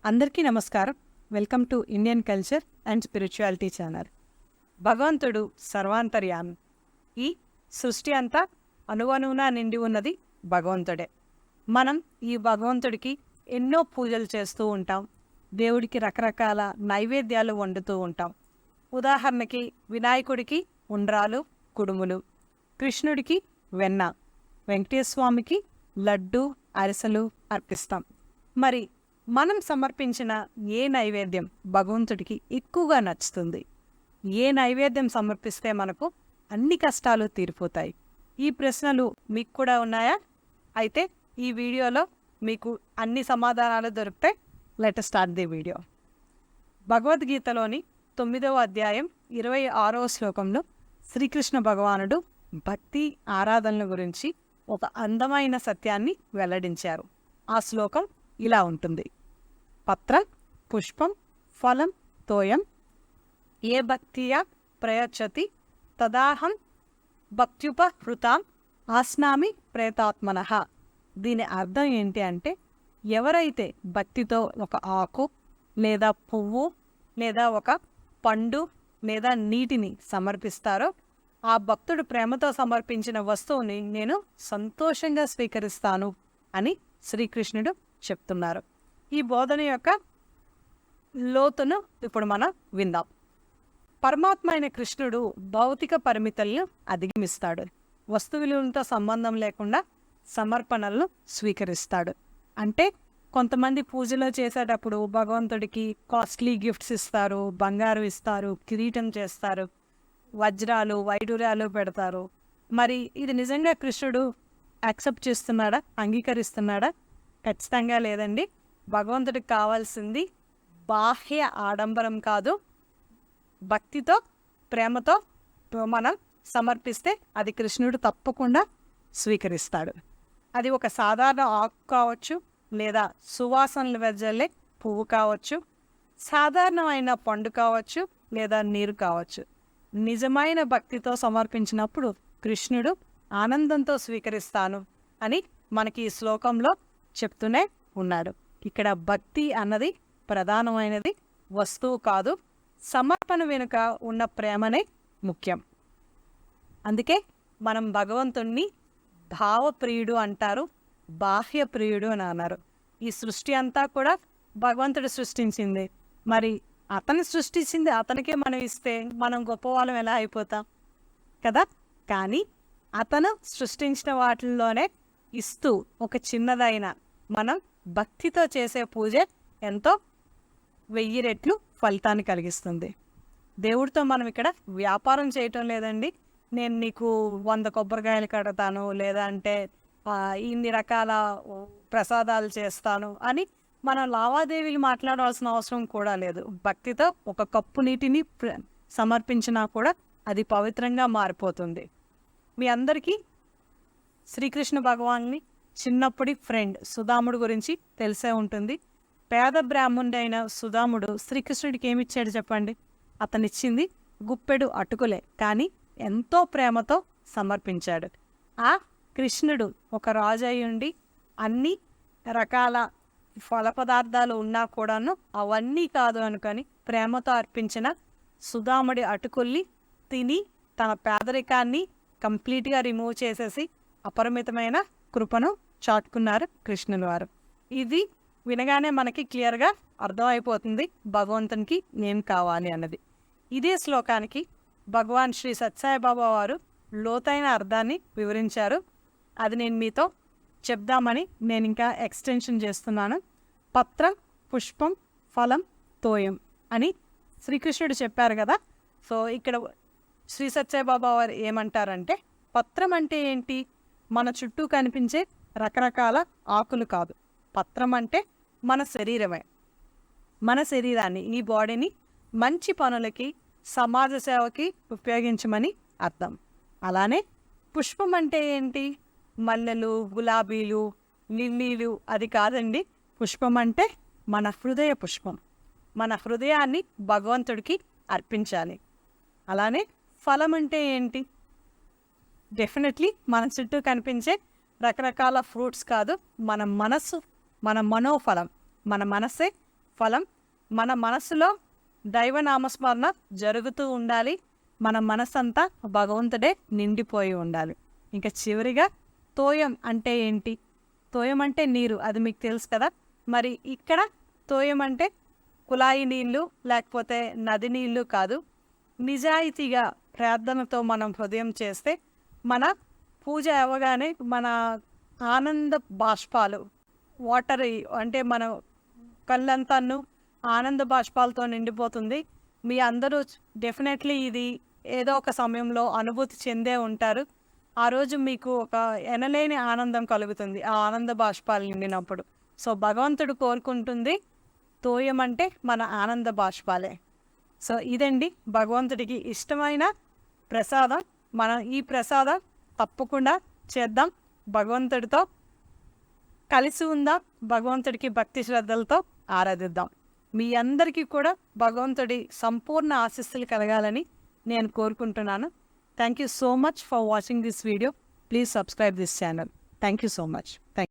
అందరికీ నమస్కారం. Welcome to Indian culture and spirituality channel. భగవంతుడు సర్వాంతర్యామి. ఈ సృష్టి అంతా అణువణువునా నిండి ఉన్నది భగవంతుడే. మనం ఈ భగవంతుడికి ఎన్నో పూజలు చేస్తూ ఉంటాం. దేవుడికి రకరకాల నైవేద్యాలు వండుతూ ఉంటాం. ఉదాహరణకి వినాయకుడికి ఉండ్రాలు, కుడుములు, కృష్ణుడికి వెన్న, వెంకటేశ్వర స్వామికి లడ్డు, అరిసెలు అర్పిస్తాం. మరి మనం సమర్పించిన ఏ నైవేద్యం భగవంతుడికి ఎక్కువగా నచ్చుతుంది? ఏ నైవేద్యం సమర్పిస్తే మనకు అన్ని కష్టాలు తీరిపోతాయి? ఈ ప్రశ్నలు మీకు కూడా ఉన్నాయా? అయితే ఈ వీడియోలో మీకు అన్ని సమాధానాలు దొరుకుతాయి. Let us start the video. భగవద్గీతలోని 9వ అధ్యాయం 26వ శ్లోకంలో శ్రీకృష్ణ భగవానుడు భక్తి ఆరాధనల గురించి ఒక అందమైన సత్యాన్ని వెల్లడించారు. ఆ శ్లోకం ఇలా ఉంటుంది: పత్ర పుష్పం ఫలం తోయం ఏ భక్తియా ప్రయచ్చతి తదాహం భక్త్యుపహృతాం ఆస్నామి ప్రేతాత్మనః. దీని అర్థం ఏంటి అంటే, ఎవరైతే భక్తితో ఒక ఆకు లేదా పువ్వు లేదా ఒక పండు లేదా నీటిని సమర్పిస్తారో, ఆ భక్తుడు ప్రేమతో సమర్పించిన వస్తువుని నేను సంతోషంగా స్వీకరిస్తాను అని శ్రీకృష్ణుడు చెప్తున్నారు. ఈ బోధన యొక్క లోతును ఇప్పుడు మనం విందాం. పరమాత్మ అయిన కృష్ణుడు భౌతిక పరిమితులను అధిగమిస్తాడు. వస్తు విలువలతో సంబంధం లేకుండా సమర్పణలను స్వీకరిస్తాడు. అంటే కొంతమంది పూజలో చేసేటప్పుడు భగవంతుడికి కాస్ట్లీ గిఫ్ట్స్ ఇస్తారు, బంగారు ఇస్తారు, కిరీటం చేస్తారు, వజ్రాలు వైడూర్యాలు పెడతారు. మరి ఇది నిజంగా కృష్ణుడు యాక్సెప్ట్ చేస్తున్నాడా, అంగీకరిస్తున్నాడా? ఖచ్చితంగా లేదండి. భగవంతుడికి కావాల్సింది బాహ్య ఆడంబరం కాదు, భక్తితో ప్రేమతో మనం సమర్పిస్తే అది కృష్ణుడు తప్పకుండా స్వీకరిస్తాడు. అది ఒక సాధారణ ఆకు కావచ్చు, లేదా సువాసనలు వెదజల్లే పువ్వు కావచ్చు, సాధారణమైన పండు కావచ్చు, లేదా నీరు కావచ్చు. నిజమైన భక్తితో సమర్పించినప్పుడు కృష్ణుడు ఆనందంతో స్వీకరిస్తాను అని మనకి ఈ శ్లోకంలో చెప్తూనే ఉన్నాడు. ఇక్కడ భక్తి అన్నది ప్రధానమైనది, వస్తువు కాదు. సమర్పణ వెనుక ఉన్న ప్రేమనే ముఖ్యం. అందుకే మనం భగవంతుణ్ణి భావప్రియుడు అంటారు, బాహ్య ప్రియుడు అని అన్నారు. ఈ సృష్టి అంతా కూడా భగవంతుడు సృష్టించింది. మరి అతను సృష్టించింది అతనికే మనం ఇస్తే మనం గొప్పవాళ్ళం ఎలా అయిపోతాం కదా? కానీ అతను సృష్టించిన వాటిల్లోనే ఇస్తూ ఒక చిన్నదైన మనం భక్తితో చేసే పూజ ఎంతో 1000 రెట్లు ఫలితాన్ని కలిగిస్తుంది. దేవుడితో మనం ఇక్కడ వ్యాపారం చేయటం లేదండి. నేను నీకు 100 కొబ్బరికాయలు కడతాను, లేదా అంటే ఇన్ని రకాల ప్రసాదాలు చేస్తాను అని మనం లావాదేవీలు మాట్లాడాల్సిన అవసరం కూడా లేదు. భక్తితో ఒక కప్పు నీటిని సమర్పించినా కూడా అది పవిత్రంగా మారిపోతుంది. మీ అందరికీ శ్రీకృష్ణ భగవాన్ని చిన్నప్పటి ఫ్రెండ్ సుధాముడు గురించి తెలిసే ఉంటుంది. పేద బ్రాహ్మణుడు అయిన సుధాముడు శ్రీకృష్ణుడికి ఏమిచ్చాడు చెప్పండి? అతనిచ్చింది గుప్పెడు అటుకులే, కానీ ఎంతో ప్రేమతో సమర్పించాడు. ఆ కృష్ణుడు ఒక రాజు అయి ఉండి అన్ని రకాల ఫల పదార్థాలు ఉన్నా కూడాను అవన్నీ కాదు అనుకొని ప్రేమతో అర్పించిన సుధాముడి అటుకుల్ని తిని తన పేదరికాన్ని కంప్లీట్గా రిమూవ్ చేసేసి అపరిమితమైన కృపను చాటుకున్నారు కృష్ణుల వారు. ఇది వినగానే మనకి క్లియర్గా అర్థమైపోతుంది భగవంతునికి ఏం కావాలి అన్నది. ఇదే శ్లోకానికి భగవాన్ శ్రీ సత్యసాయిబాబా వారు లోతైన అర్థాన్ని వివరించారు. అది నేను మీతో చెప్దామని నేను ఇంకా ఎక్స్టెన్షన్ చేస్తున్నాను. పత్ర పుష్పం ఫలం తోయం అని శ్రీకృష్ణుడు చెప్పారు కదా. సో ఇక్కడ శ్రీ సత్యసాయిబాబా వారు ఏమంటారంటే, పత్రం అంటే ఏంటి? మన చుట్టూ కనిపించే రకరకాల ఆకులు కాదు. పత్రం అంటే మన శరీరమే. మన శరీరాన్ని, ఈ బాడీని మంచి పనులకి, సమాజ సేవకి ఉపయోగించమని అర్థం. అలానే పుష్పం అంటే ఏంటి? మల్లెలు, గులాబీలు, లిల్లీలు అది కాదండి. పుష్పం అంటే మన హృదయ పుష్పం. మన హృదయాన్ని భగవంతుడికి అర్పించాలి. అలానే ఫలం అంటే ఏంటి? డెఫినెట్లీ మన చుట్టూ కనిపించే రకరకాల ఫ్రూట్స్ కాదు, మన మనస్సు, మన మనోఫలం, మన మనస్సే ఫలం మన మనసులో దైవనామస్మరణ జరుగుతూ ఉండాలి. మన మనసంతా భగవంతుడే నిండిపోయి ఉండాలి. ఇంకా చివరిగా తోయం అంటే ఏంటి? తోయం అంటే నీరు, అది మీకు తెలుసు కదా. మరి ఇక్కడ తోయం అంటే కుళాయి నీళ్ళు లేకపోతే నది నీళ్ళు కాదు. నిజాయితీగా ప్రార్థనతో మనం హృదయం చేస్తే మన పూజ అవ్వగానే మన ఆనంద బాష్పాలు వాటర్ అంటే మన కళ్ళంతాను ఆనంద బాష్పాలతో నిండిపోతుంది. మీ అందరూ డెఫినెట్లీ ఇది ఏదో ఒక సమయంలో అనుభూతి చెందే ఉంటారు. ఆ రోజు మీకు ఒక ఎనలేని ఆనందం కలుగుతుంది ఆ ఆనంద బాష్పాలు నిండినప్పుడు. సో భగవంతుడు కోరుకుంటుంది తోయం అంటే మన ఆనంద బాష్పాలే. సో ఇదండి భగవంతుడికి ఇష్టమైన ప్రసాదం. మనం ఈ ప్రసాదం తప్పకుండా చేద్దాం, భగవంతుడితో కలిసి ఉందాం, భగవంతుడికి భక్తి శ్రద్ధలతో ఆరాధిద్దాం. మీ అందరికీ కూడా భగవంతుడి సంపూర్ణ ఆశీస్సులు కలగాలని నేను కోరుకుంటున్నాను. Thank you so much for watching this video. Please subscribe this channel. Thank you so much.